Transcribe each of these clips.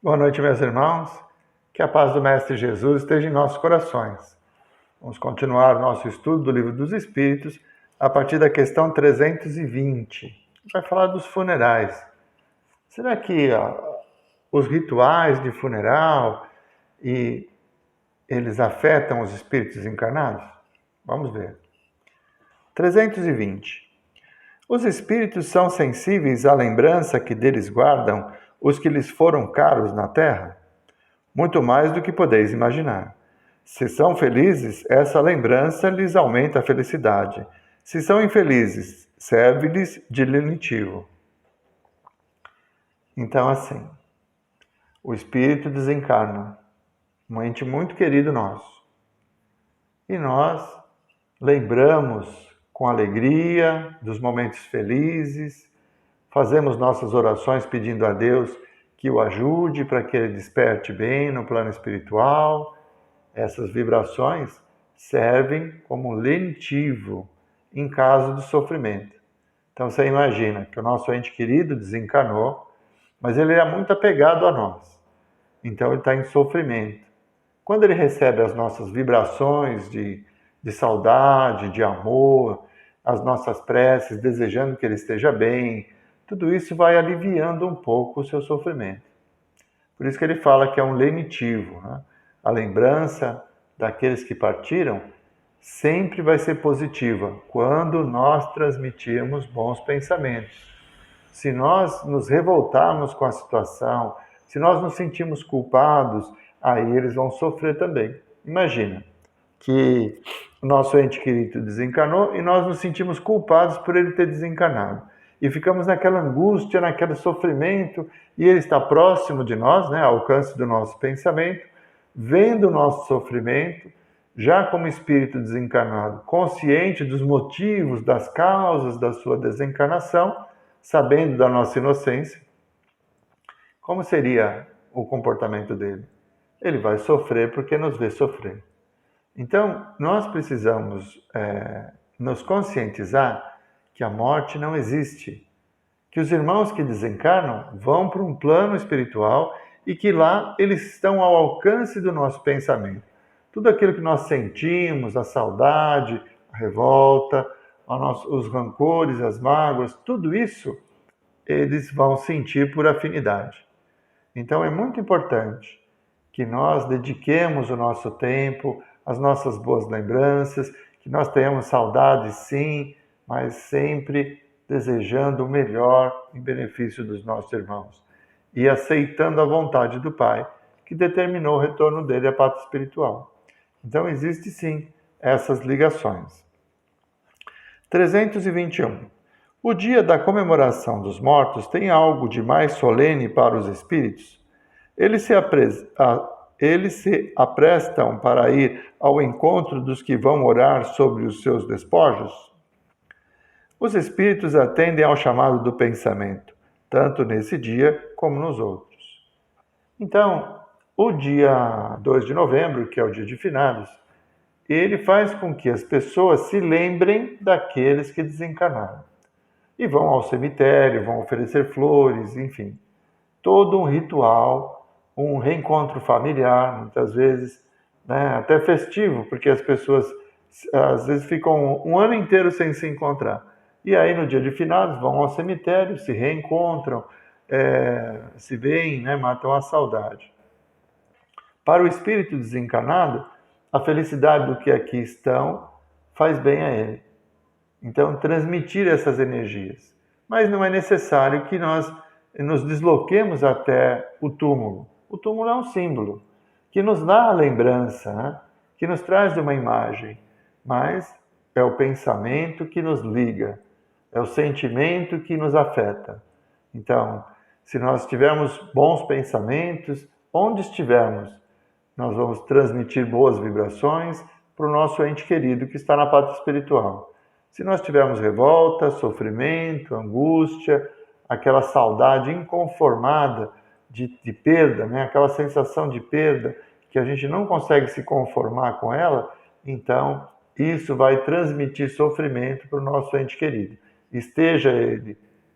Boa noite, meus irmãos. Que a paz do Mestre Jesus esteja em nossos corações. Vamos continuar o nosso estudo do Livro dos Espíritos a partir da questão 320. Vai falar dos funerais. Será que os rituais de funeral eles afetam os espíritos encarnados? Vamos ver. 320. Os espíritos são sensíveis à lembrança que deles guardam os que lhes foram caros na terra? Muito mais do que podeis imaginar. Se são felizes, essa lembrança lhes aumenta a felicidade. Se são infelizes, serve-lhes de lenitivo. Então, assim, o espírito desencarna, um ente muito querido nosso. E nós lembramos com alegria dos momentos felizes, fazemos nossas orações pedindo a Deus que o ajude para que ele desperte bem no plano espiritual. Essas vibrações servem como lenitivo em caso de sofrimento. Então você imagina que o nosso ente querido desencarnou, mas ele era muito apegado a nós. Então ele está em sofrimento. Quando ele recebe as nossas vibrações de saudade, de amor, as nossas preces, desejando que ele esteja bem, tudo isso vai aliviando um pouco o seu sofrimento. Por isso que ele fala que é um lenitivo, né? A lembrança daqueles que partiram sempre vai ser positiva quando nós transmitirmos bons pensamentos. Se nós nos revoltarmos com a situação, se nós nos sentimos culpados, aí eles vão sofrer também. Imagina que o nosso ente querido desencarnou e nós nos sentimos culpados por ele ter desencarnado. E ficamos naquela angústia, naquele sofrimento, e ele está próximo de nós, né, ao alcance do nosso pensamento, vendo o nosso sofrimento, já como espírito desencarnado, consciente dos motivos, das causas da sua desencarnação, sabendo da nossa inocência. Como seria o comportamento dele? Ele vai sofrer porque nos vê sofrer. Então, nós precisamos nos conscientizar que a morte não existe, que os irmãos que desencarnam vão para um plano espiritual e que lá eles estão ao alcance do nosso pensamento. Tudo aquilo que nós sentimos, a saudade, a revolta, os rancores, as mágoas, tudo isso eles vão sentir por afinidade. Então é muito importante que nós dediquemos o nosso tempo, as nossas boas lembranças, que nós tenhamos saudades sim, mas sempre desejando o melhor em benefício dos nossos irmãos e aceitando a vontade do Pai, que determinou o retorno dele à pátria espiritual. Então existe sim essas ligações. 321. O dia da comemoração dos mortos tem algo de mais solene para os espíritos? Eles se aprestam para ir ao encontro dos que vão orar sobre os seus despojos? Os espíritos atendem ao chamado do pensamento, tanto nesse dia como nos outros. Então, o dia 2 de novembro, que é o dia de finados, ele faz com que as pessoas se lembrem daqueles que desencarnaram. E vão ao cemitério, vão oferecer flores, enfim. Todo um ritual, um reencontro familiar, muitas vezes, né, até festivo, porque as pessoas às vezes ficam um ano inteiro sem se encontrar. E aí, no dia de finados, vão ao cemitério, se reencontram, se veem, né, matam a saudade. Para o espírito desencarnado, a felicidade do que aqui estão faz bem a ele. Então, transmitir essas energias. Mas não é necessário que nós nos desloquemos até o túmulo. O túmulo é um símbolo que nos dá a lembrança, né? Que nos traz uma imagem, mas é o pensamento que nos liga, é o sentimento que nos afeta. Então, se nós tivermos bons pensamentos, onde estivermos, nós vamos transmitir boas vibrações para o nosso ente querido que está na pátria espiritual. Se nós tivermos revolta, sofrimento, angústia, aquela saudade inconformada de perda, né? Aquela sensação de perda que a gente não consegue se conformar com ela, então isso vai transmitir sofrimento para o nosso ente querido.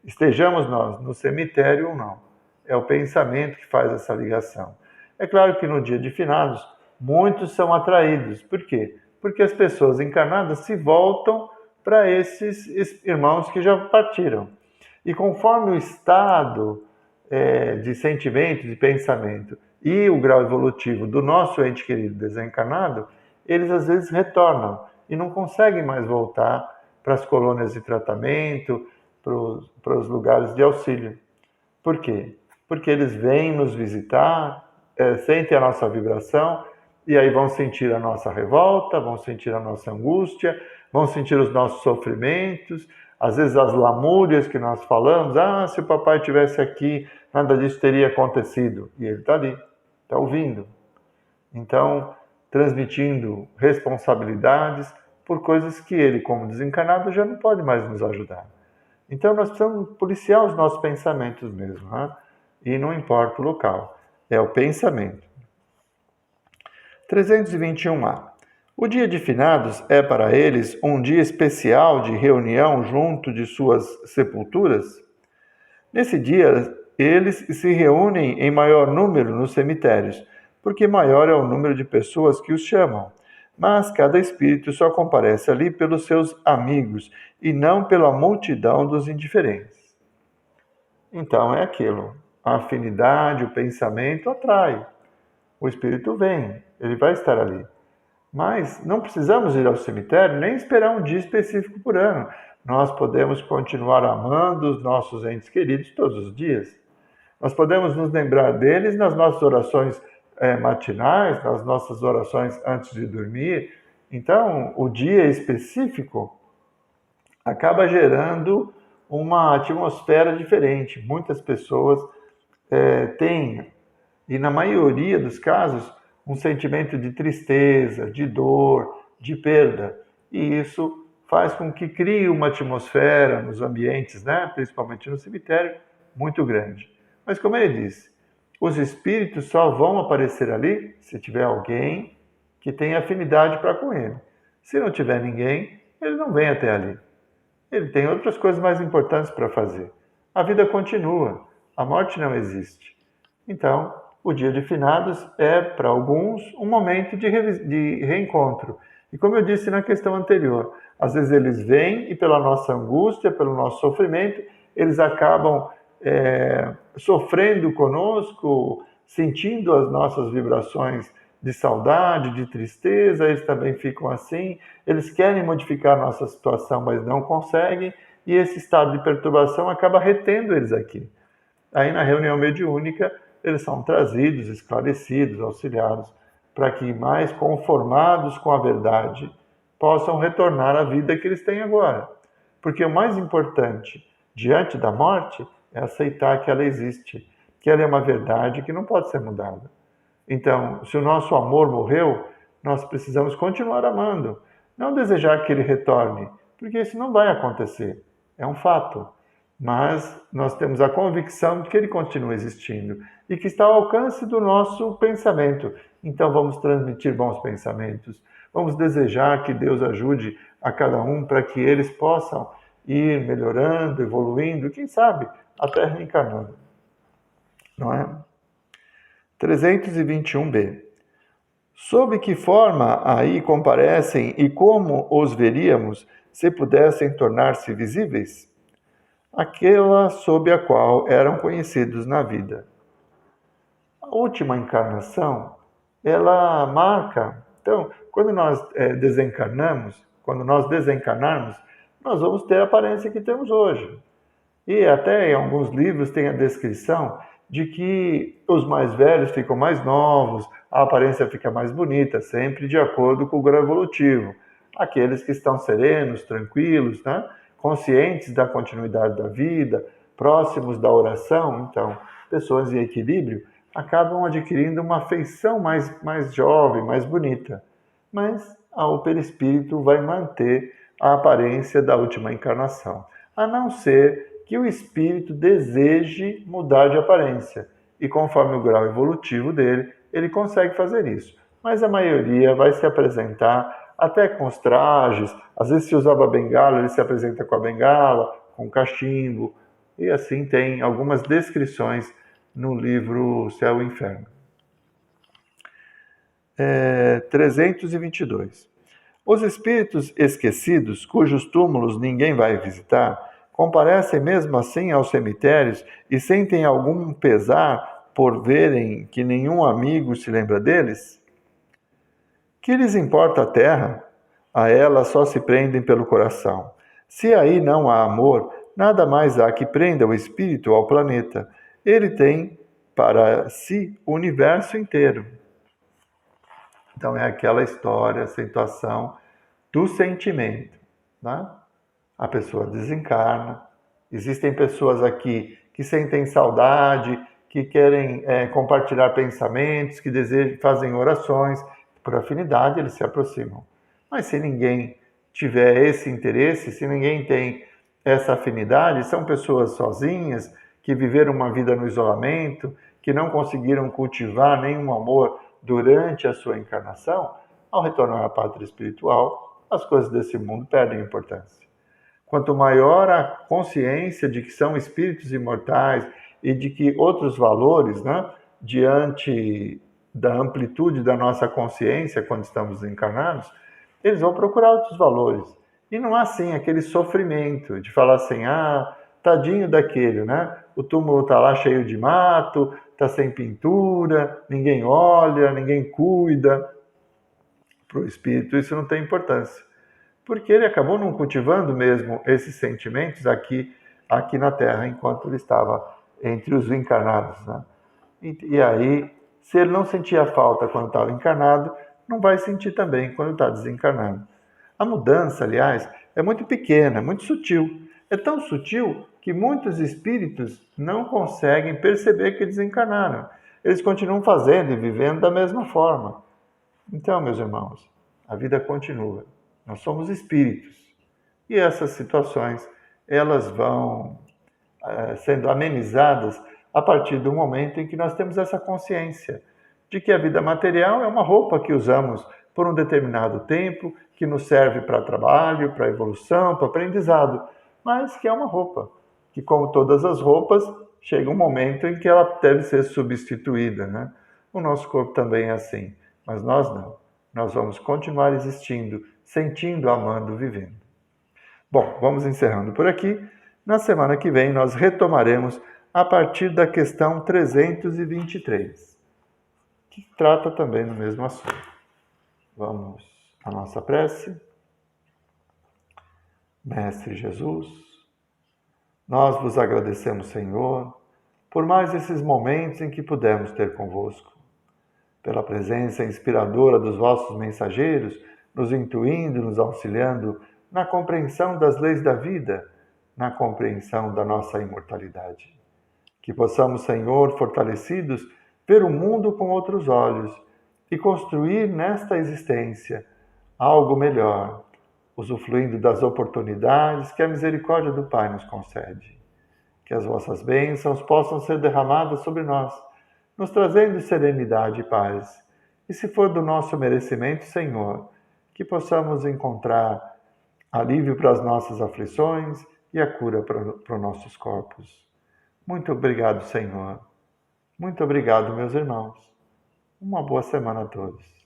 Estejamos nós no cemitério ou não. é o pensamento que faz essa ligação. É claro que no dia de finados, muitos são atraídos. Por quê? Porque as pessoas encarnadas se voltam para esses irmãos que já partiram. E conforme o estado de sentimento, de pensamento e o grau evolutivo do nosso ente querido desencarnado, eles às vezes retornam e não conseguem mais voltar para as colônias de tratamento, para os lugares de auxílio. Por quê? Porque eles vêm nos visitar, sentem a nossa vibração e aí vão sentir a nossa revolta, vão sentir a nossa angústia, vão sentir os nossos sofrimentos, às vezes as lamúrias que nós falamos. Se o papai estivesse aqui, nada disso teria acontecido. E ele está ali, está ouvindo. Então, transmitindo responsabilidades por coisas que ele, como desencarnado, já não pode mais nos ajudar. Então, nós precisamos policiar os nossos pensamentos mesmo, né? E não importa o local, é o pensamento. 321A. O dia de finados é para eles um dia especial de reunião junto de suas sepulturas? Nesse dia, eles se reúnem em maior número nos cemitérios, porque maior é o número de pessoas que os chamam. Mas cada espírito só comparece ali pelos seus amigos e não pela multidão dos indiferentes. Então é aquilo. A afinidade, o pensamento atrai. O espírito vem, ele vai estar ali. Mas não precisamos ir ao cemitério nem esperar um dia específico por ano. Nós podemos continuar amando os nossos entes queridos todos os dias. Nós podemos nos lembrar deles nas nossas orações matinais, nas nossas orações antes de dormir. Então, o dia específico acaba gerando uma atmosfera diferente. Muitas pessoas têm, e na maioria dos casos, um sentimento de tristeza, de dor, de perda. E isso faz com que crie uma atmosfera nos ambientes, principalmente no cemitério, muito grande. Mas como ele disse, os espíritos só vão aparecer ali se tiver alguém que tenha afinidade para com ele. Se não tiver ninguém, ele não vem até ali. Ele tem outras coisas mais importantes para fazer. A vida continua, a morte não existe. Então, o dia de finados é, para alguns, um momento de reencontro. E como eu disse na questão anterior, às vezes eles vêm e pela nossa angústia, pelo nosso sofrimento, eles acabam sofrendo conosco, sentindo as nossas vibrações de saudade, de tristeza, eles também ficam assim, eles querem modificar a nossa situação, mas não conseguem, e esse estado de perturbação acaba retendo eles aqui. Aí na reunião mediúnica, eles são trazidos, esclarecidos, auxiliados, para que mais conformados com a verdade possam retornar à vida que eles têm agora. Porque o mais importante diante da morte é aceitar que ela existe, que ela é uma verdade que não pode ser mudada. Então, se o nosso amor morreu, nós precisamos continuar amando, não desejar que ele retorne, porque isso não vai acontecer, é um fato. Mas nós temos a convicção de que ele continua existindo e que está ao alcance do nosso pensamento. Então vamos transmitir bons pensamentos, vamos desejar que Deus ajude a cada um para que eles possam ir melhorando, evoluindo, quem sabe até reencarnando. Não é? 321b. Sob que forma aí comparecem e como os veríamos se pudessem tornar-se visíveis? Aquela sob a qual eram conhecidos na vida. A última encarnação, ela marca. Então, quando nós desencarnarmos, nós vamos ter a aparência que temos hoje. E até em alguns livros tem a descrição de que os mais velhos ficam mais novos, a aparência fica mais bonita, sempre de acordo com o grau evolutivo. Aqueles que estão serenos, tranquilos, conscientes da continuidade da vida, próximos da oração, então, pessoas em equilíbrio, acabam adquirindo uma feição mais jovem, mais bonita. Mas o perispírito vai manter a aparência da última encarnação, a não ser que o espírito deseje mudar de aparência. E conforme o grau evolutivo dele, ele consegue fazer isso. Mas a maioria vai se apresentar até com os trajes, às vezes se usava bengala, ele se apresenta com a bengala, com o cachimbo, e assim tem algumas descrições no livro Céu e Inferno. 322. Os espíritos esquecidos, cujos túmulos ninguém vai visitar, comparecem mesmo assim aos cemitérios e sentem algum pesar por verem que nenhum amigo se lembra deles? Que lhes importa a terra? A ela só se prendem pelo coração. Se aí não há amor, nada mais há que prenda o espírito ao planeta. Ele tem para si o universo inteiro. Então é aquela história, a situação do sentimento. Né? A pessoa desencarna. Existem pessoas aqui que sentem saudade, que querem compartilhar pensamentos, que desejam, fazem orações. Por afinidade, eles se aproximam. Mas se ninguém tiver esse interesse, se ninguém tem essa afinidade, são pessoas sozinhas, que viveram uma vida no isolamento, que não conseguiram cultivar nenhum amor durante a sua encarnação, ao retornar à pátria espiritual, as coisas desse mundo perdem importância. Quanto maior a consciência de que são espíritos imortais e de que outros valores, né, diante da amplitude da nossa consciência quando estamos encarnados, eles vão procurar outros valores. E não há, assim, aquele sofrimento de falar assim, tadinho daquele, né? O túmulo está lá cheio de mato, está sem pintura, ninguém olha, ninguém cuida. Para o espírito isso não tem importância, porque ele acabou não cultivando mesmo esses sentimentos aqui na Terra, enquanto ele estava entre os encarnados. Né? E aí, se ele não sentia falta quando estava encarnado, não vai sentir também quando está desencarnado. A mudança, aliás, é muito pequena, muito sutil. É tão sutil que muitos espíritos não conseguem perceber que desencarnaram. Eles continuam fazendo e vivendo da mesma forma. Então, meus irmãos, a vida continua. Nós somos espíritos. E essas situações, elas vão sendo amenizadas a partir do momento em que nós temos essa consciência de que a vida material é uma roupa que usamos por um determinado tempo, que nos serve para trabalho, para evolução, para aprendizado, mas que é uma roupa, que como todas as roupas, chega um momento em que ela deve ser substituída, né? O nosso corpo também é assim, mas nós não. Nós vamos continuar existindo, sentindo, amando, vivendo. Bom, vamos encerrando por aqui. Na semana que vem nós retomaremos a partir da questão 323, que trata também do mesmo assunto. Vamos à nossa prece. Mestre Jesus, nós vos agradecemos, Senhor, por mais esses momentos em que pudemos ter convosco, pela presença inspiradora dos vossos mensageiros, nos intuindo, nos auxiliando na compreensão das leis da vida, na compreensão da nossa imortalidade. Que possamos, Senhor, fortalecidos, ver o mundo com outros olhos e construir nesta existência algo melhor, usufruindo das oportunidades que a misericórdia do Pai nos concede. Que as vossas bênçãos possam ser derramadas sobre nós, nos trazendo serenidade e paz. E se for do nosso merecimento, Senhor, que possamos encontrar alívio para as nossas aflições e a cura para os nossos corpos. Muito obrigado, Senhor. Muito obrigado, meus irmãos. Uma boa semana a todos.